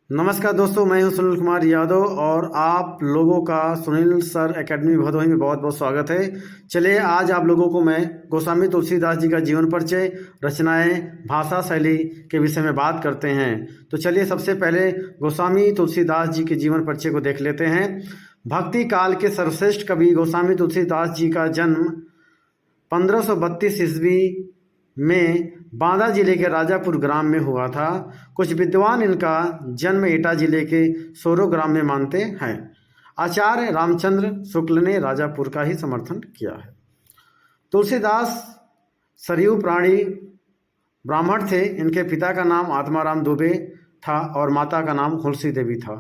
नमस्कार दोस्तों, मैं हूं सुनील कुमार यादव और आप लोगों का सुनील सर एकेडमी भदोही में बहुत बहुत स्वागत है। चलिए आज आप लोगों को मैं गोस्वामी तुलसीदास जी का जीवन परिचय, रचनाएं, भाषा शैली के विषय में बात करते हैं। तो चलिए सबसे पहले गोस्वामी तुलसीदास जी के जीवन परिचय को देख लेते हैं। भक्ति काल के सर्वश्रेष्ठ कवि गोस्वामी तुलसीदास जी का जन्म 1532 ईस्वी में बांदा जिले के राजापुर ग्राम में हुआ था। कुछ विद्वान इनका जन्म एटा जिले के सोरो ग्राम में मानते हैं। आचार्य रामचंद्र शुक्ल ने राजापुर का ही समर्थन किया है। तुलसीदास सरयू प्राणी ब्राह्मण थे। इनके पिता का नाम आत्माराम दुबे था और माता का नाम हुलसी देवी था।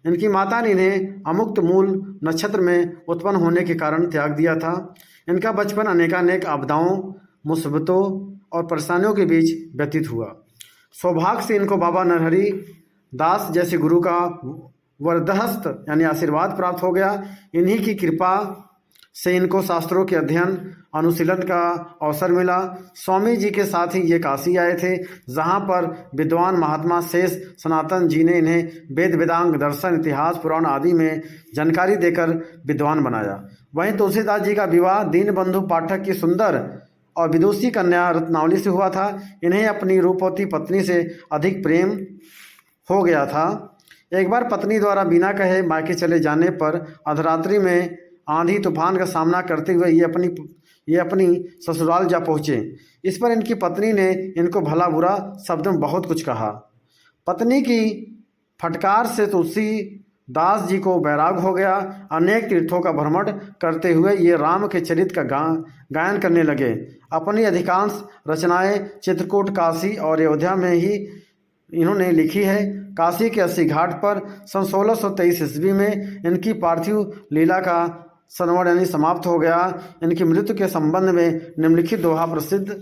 इनकी माता ने इन्हें अमुक्त मूल नक्षत्र में उत्पन्न होने के कारण त्याग दिया था। इनका बचपन अनेकानेक आपदाओं, मुसीबतों और परेशानियों के बीच व्यतीत हुआ। सौभाग्य से इनको बाबा नरहरि दास जैसे गुरु का वरदहस्त यानी आशीर्वाद प्राप्त हो गया। इन्हीं की कृपा से इनको शास्त्रों के अध्ययन अनुशीलन का अवसर मिला। स्वामी जी के साथ ही ये काशी आए थे, जहाँ पर विद्वान महात्मा शेष सनातन जी ने इन्हें वेद वेदांग दर्शन इतिहास पुराण आदि में जानकारी देकर विद्वान बनाया। वहीं तुलसीदास जी का विवाह दीनबंधु पाठक की सुंदर और विदुषी कन्या रत्नावली से हुआ था। इन्हें अपनी रूपवती पत्नी से अधिक प्रेम हो गया था। एक बार पत्नी द्वारा बिना कहे मायके चले जाने पर अर्धरात्रि में आंधी तूफान का सामना करते हुए ये अपनी ससुराल जा पहुँचे। इस पर इनकी पत्नी ने इनको भला बुरा शब्द में बहुत कुछ कहा। पत्नी की फटकार से तुलसीदास जी को वैराग हो गया। अनेक तीर्थों का भ्रमण करते हुए ये राम के चरित्र का गायन करने लगे। अपनी अधिकांश रचनाएं चित्रकूट, काशी और अयोध्या में ही इन्होंने लिखी है। काशी के 80 घाट पर सन 1623 ईस्वी में इनकी पार्थिव लीला का संवरण यानी समाप्त हो गया। इनकी मृत्यु के संबंध में निम्नलिखित दोहा प्रसिद्ध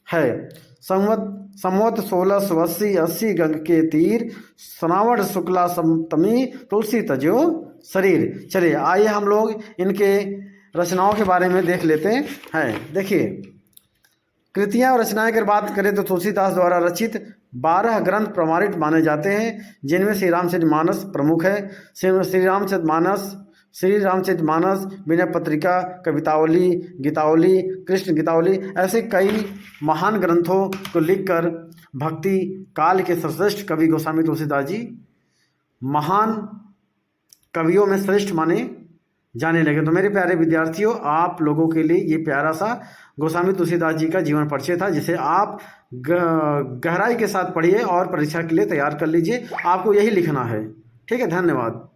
है। संवत 1680 गंग के तीर, श्रावण शुक्ला सप्तमी, तुलसी तजो शरीर। चलिए आइए हम लोग इनके रचनाओं के बारे में देख लेते हैं। देखिए, कृतियाँ और रचनाएं अगर बात करें तो तुलसीदास द्वारा रचित 12 ग्रंथ प्रमाणित माने जाते हैं, जिनमें श्री रामचरितमानस प्रमुख है। श्री रामचरितमानस, विनय पत्रिका, कवितावली, गीतावली, कृष्ण गीतावली, ऐसे कई महान ग्रंथों को लिखकर भक्ति काल के सर्वश्रेष्ठ कवि गोस्वामी तुलसीदास जी महान कवियों में श्रेष्ठ माने जाने लगे। तो मेरे प्यारे विद्यार्थियों, आप लोगों के लिए ये प्यारा सा गोस्वामी तुलसीदास जी का जीवन परिचय था, जिसे आप गहराई के साथ पढ़िए और परीक्षा के लिए तैयार कर लीजिए। आपको यही लिखना है। ठीक है, धन्यवाद।